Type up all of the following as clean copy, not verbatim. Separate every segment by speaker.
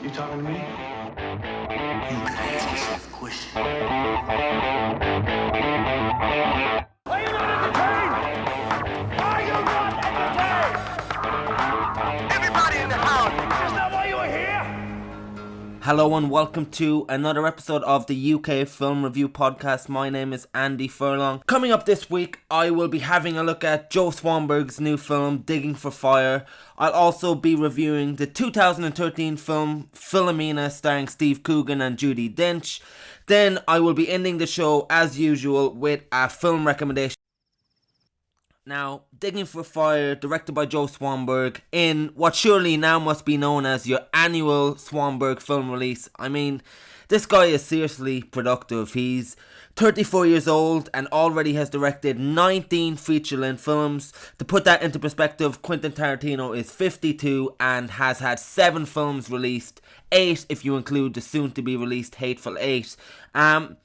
Speaker 1: You talking to me?
Speaker 2: You could ask yourself a question.
Speaker 3: Are you not entertained? Are you not entertained?
Speaker 2: Everybody in the house!
Speaker 3: Is that why you are here?
Speaker 4: Hello and welcome to another episode of the UK Film Review Podcast. My name is Andy Furlong. Coming up this week, I will be having a look at Joe Swanberg's new film, Digging for Fire. I'll also be reviewing the 2013 film, Philomena, starring Steve Coogan and Judi Dench. Then I will be ending the show, as usual, with a film recommendation. Now, Digging for Fire, directed by Joe Swanberg, in what surely now must be known as your annual Swanberg film release. I mean, this guy is seriously productive. He's 34 years old and already has directed 19 feature-length films. To put that into perspective, Quentin Tarantino is 52 and has had 7 films released, 8 if you include the soon-to-be-released Hateful Eight. So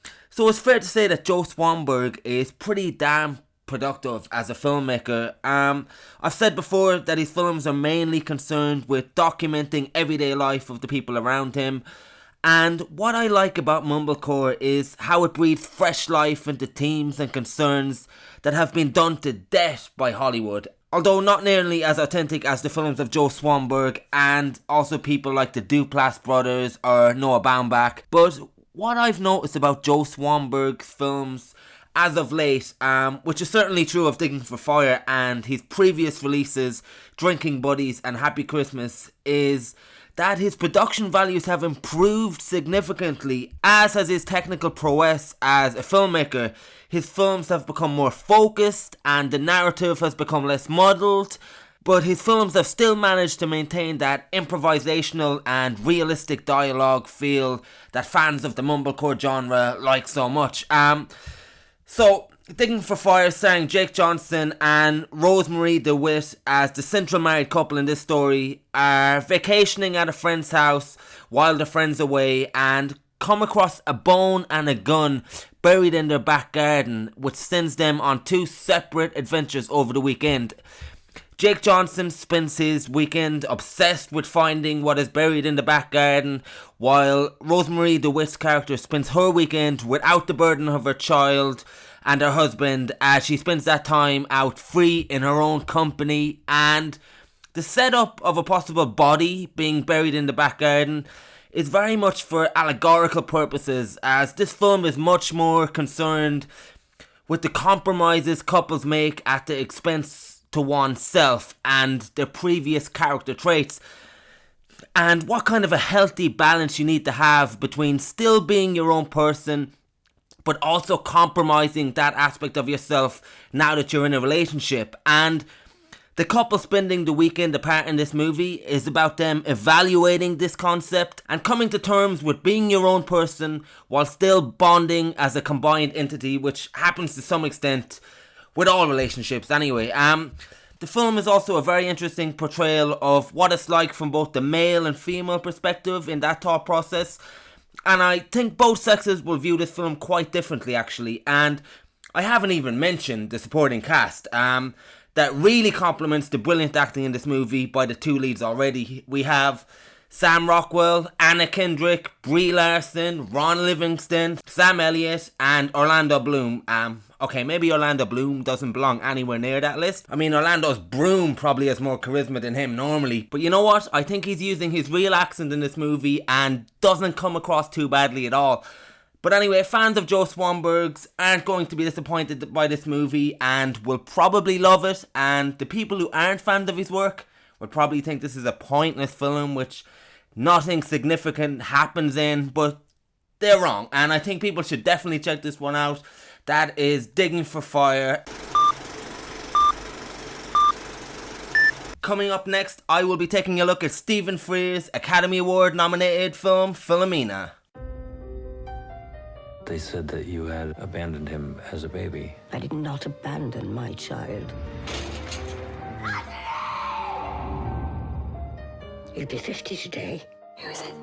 Speaker 4: it's fair to say that Joe Swanberg is pretty damn productive as a filmmaker. I've said before that his films are mainly concerned with documenting everyday life of the people around him, and what I like about Mumblecore is how it breathes fresh life into themes and concerns that have been done to death by Hollywood, although not nearly as authentic as the films of Joe Swanberg and also people like the Duplass brothers or Noah Baumbach. But what I've noticed about Joe Swanberg's films as of late, which is certainly true of Digging for Fire and his previous releases, Drinking Buddies and Happy Christmas, is that his production values have improved significantly, as has his technical prowess as a filmmaker. His films have become more focused and the narrative has become less muddled, but his films have still managed to maintain that improvisational and realistic dialogue feel that fans of the Mumblecore genre like so much. So, Digging for Fire, starring Jake Johnson and Rosemary DeWitt as the central married couple in this story, are vacationing at a friend's house while the friend's away and come across a bone and a gun buried in their back garden, which sends them on 2 separate adventures over the weekend. Jake Johnson spends his weekend obsessed with finding what is buried in the back garden, while Rosemary DeWitt's character spends her weekend without the burden of her child and her husband, as she spends that time out free in her own company. And the setup of a possible body being buried in the back garden is very much for allegorical purposes, as this film is much more concerned with the compromises couples make at the expense to oneself and their previous character traits, and what kind of a healthy balance you need to have between still being your own person but also compromising that aspect of yourself now that you're in a relationship. And the couple spending the weekend apart in this movie is about them evaluating this concept and coming to terms with being your own person while still bonding as a combined entity, which happens to some extent with all relationships anyway. The film is also a very interesting portrayal of what it's like from both the male and female perspective in that thought process. And I think both sexes will view this film quite differently, actually. And I haven't even mentioned the supporting cast that really complements the brilliant acting in this movie by the 2 leads already. We have Sam Rockwell, Anna Kendrick, Brie Larson, Ron Livingston, Sam Elliott, and Orlando Bloom. Okay, maybe Orlando Bloom doesn't belong anywhere near that list. I mean, Orlando's Broom probably has more charisma than him normally. But you know what? I think he's using his real accent in this movie and doesn't come across too badly at all. But anyway, fans of Joe Swanberg's aren't going to be disappointed by this movie and will probably love it. And the people who aren't fans of his work will probably think this is a pointless film which nothing significant happens in, but they're wrong. And I think people should definitely check this one out. That is Digging for Fire. Coming up next, I will be taking a look at Stephen Frears' Academy Award nominated film, Philomena.
Speaker 5: They said that you had abandoned him as a baby.
Speaker 6: I did not abandon my child. You'll be 50 today. Who is it?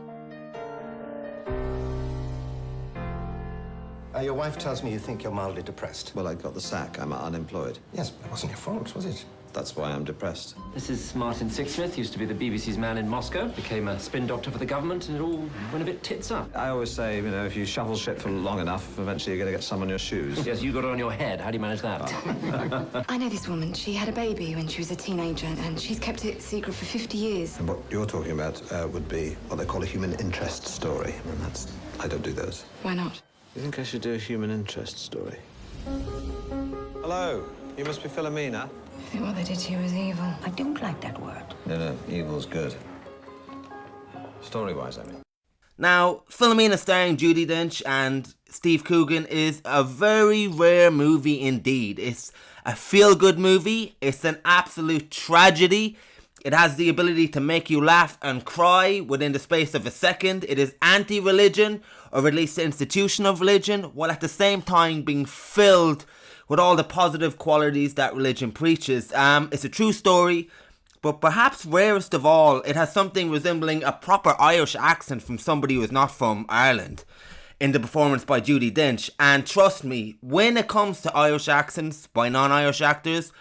Speaker 7: Your wife tells me you think you're mildly depressed.
Speaker 8: Well, I got the sack. I'm unemployed.
Speaker 7: Yes, but it wasn't your fault, was it?
Speaker 1: That's why I'm depressed.
Speaker 7: This is Martin Sixsmith, used to be the BBC's man in Moscow, became a spin doctor for the government, and it all went a bit tits up.
Speaker 1: I always say, if you shovel shit for long enough, eventually you're going to get some on your shoes.
Speaker 7: Yes, you got it on your head. How do you manage that?
Speaker 8: I know this woman. She had a baby when she was a teenager, and she's kept it secret for 50 years.
Speaker 1: And what you're talking about would be what they call a human interest story. And I don't do those.
Speaker 8: Why not?
Speaker 1: You think I should do a human interest story? Hello, you must be Philomena.
Speaker 8: I think what they did to you was evil.
Speaker 6: I don't like that word.
Speaker 1: No, evil's good. Story-wise, I mean.
Speaker 4: Now, Philomena starring Judi Dench and Steve Coogan is a very rare movie indeed. It's a feel-good movie. It's an absolute tragedy. It has the ability to make you laugh and cry within the space of a second. It is anti-religion, or at least the institution of religion, while at the same time being filled with all the positive qualities that religion preaches. It's a true story, but perhaps rarest of all, it has something resembling a proper Irish accent from somebody who is not from Ireland in the performance by Judi Dench. And trust me, when it comes to Irish accents by non-Irish actors,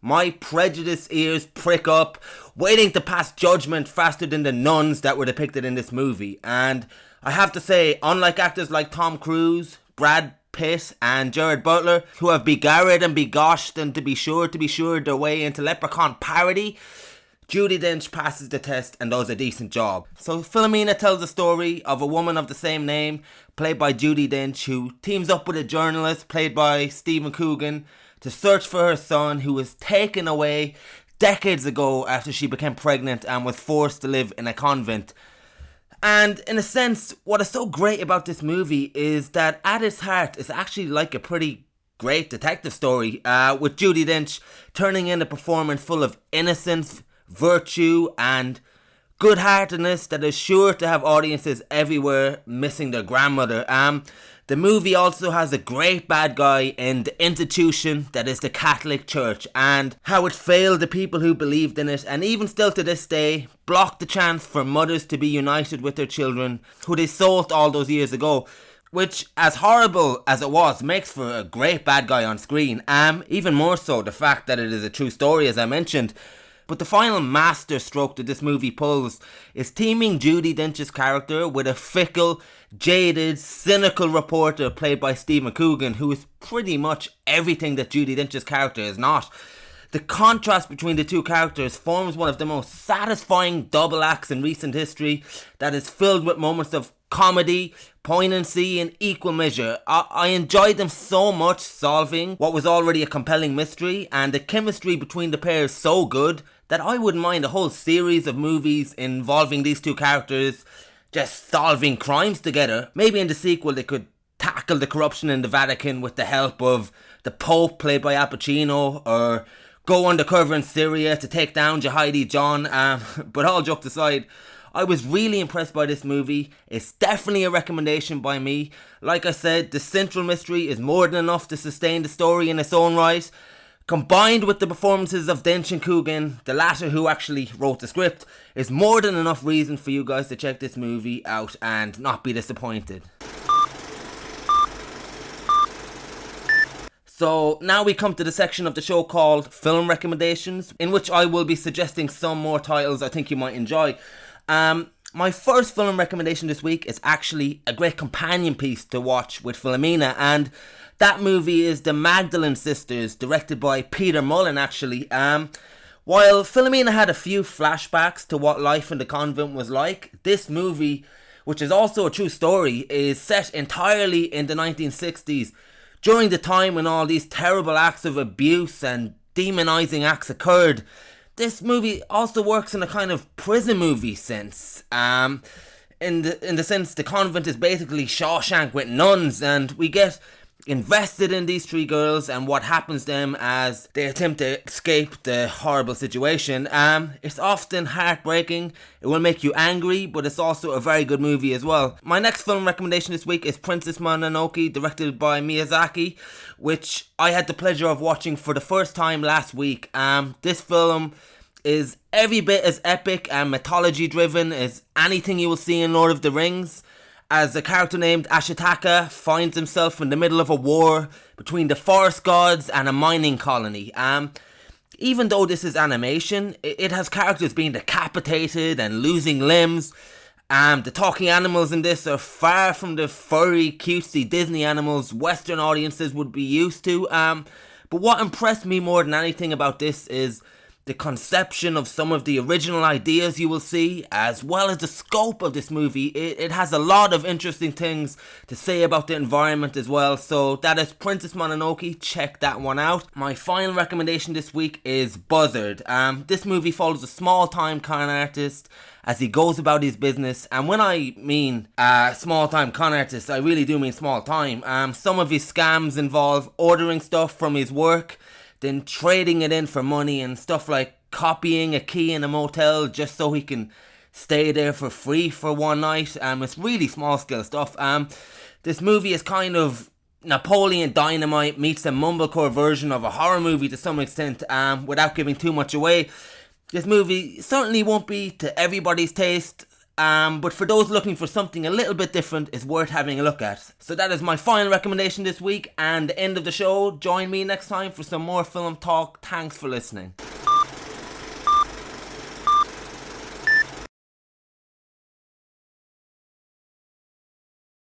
Speaker 4: my prejudiced ears prick up, waiting to pass judgment faster than the nuns that were depicted in this movie. And I have to say, unlike actors like Tom Cruise, Brad Pitt and Gerard Butler, who have begarred and begoshed and to be sure their way into leprechaun parody, Judi Dench passes the test and does a decent job. So Philomena tells the story of a woman of the same name, played by Judi Dench, who teams up with a journalist, played by Stephen Coogan, to search for her son, who was taken away decades ago after she became pregnant and was forced to live in a convent. And in a sense, what is so great about this movie is that at its heart, it's actually like a pretty great detective story, with Judi Dench turning in a performance full of innocence, virtue and good-heartedness that is sure to have audiences everywhere missing their grandmother. The movie also has a great bad guy in the institution that is the Catholic Church, and how it failed the people who believed in it, and even still to this day blocked the chance for mothers to be united with their children who they sold all those years ago, which, as horrible as it was, makes for a great bad guy on screen. Even more so the fact that it is a true story, as I mentioned. But the final master stroke that this movie pulls is teaming Judi Dench's character with a fickle, jaded, cynical reporter played by Stephen Coogan, who is pretty much everything that Judi Dench's character is not. The contrast between the two characters forms one of the most satisfying double acts in recent history that is filled with moments of comedy, poignancy in equal measure. I enjoyed them so much solving what was already a compelling mystery, and the chemistry between the pair is so good that I wouldn't mind a whole series of movies involving these two characters just solving crimes together. Maybe in the sequel they could tackle the corruption in the Vatican with the help of the Pope played by Al Pacino, or go undercover in Syria to take down Jihadi John. But all jokes aside, I was really impressed by this movie. It's definitely a recommendation by me. Like I said, the central mystery is more than enough to sustain the story in its own right. Combined with the performances of Dench and Coogan, the latter who actually wrote the script, is more than enough reason for you guys to check this movie out and not be disappointed. So now we come to the section of the show called Film Recommendations, in which I will be suggesting some more titles I think you might enjoy. My first film recommendation this week is actually a great companion piece to watch with Philomena, and that movie is The Magdalene Sisters, directed by Peter Mullen actually. While Philomena had a few flashbacks to what life in the convent was like, this movie, which is also a true story, is set entirely in the 1960s, during the time when all these terrible acts of abuse and demonizing acts occurred. This movie also works in a kind of prison movie sense. In the sense the convent is basically Shawshank with nuns, and we get invested in these three girls and what happens to them as they attempt to escape the horrible situation. It's often heartbreaking, it will make you angry, but it's also a very good movie as well. My next film recommendation this week is Princess Mononoke, directed by Miyazaki, which I had the pleasure of watching for the first time last week. This film is every bit as epic and mythology driven as anything you will see in Lord of the Rings, as a character named Ashitaka finds himself in the middle of a war between the forest gods and a mining colony. even though this is animation, it has characters being decapitated and losing limbs. The talking animals in this are far from the furry, cutesy Disney animals Western audiences would be used to. But what impressed me more than anything about this is the conception of some of the original ideas you will see, as well as the scope of this movie. It has a lot of interesting things to say about the environment as well. So that is Princess Mononoke. Check that one out. My final recommendation this week is Buzzard. This movie follows a small-time con artist as he goes about his business. And when I mean small-time con artist, I really do mean small-time. Some of his scams involve ordering stuff from his work, then trading it in for money, and stuff like copying a key in a motel just so he can stay there for free for one night. It's really small scale stuff. This movie is kind of Napoleon Dynamite meets a mumblecore version of a horror movie to some extent, without giving too much away. This movie certainly won't be to everybody's taste, but for those looking for something a little bit different, it's worth having a look at. So that is my final recommendation this week and the end of the show. Join me next time for some more film talk. Thanks for listening.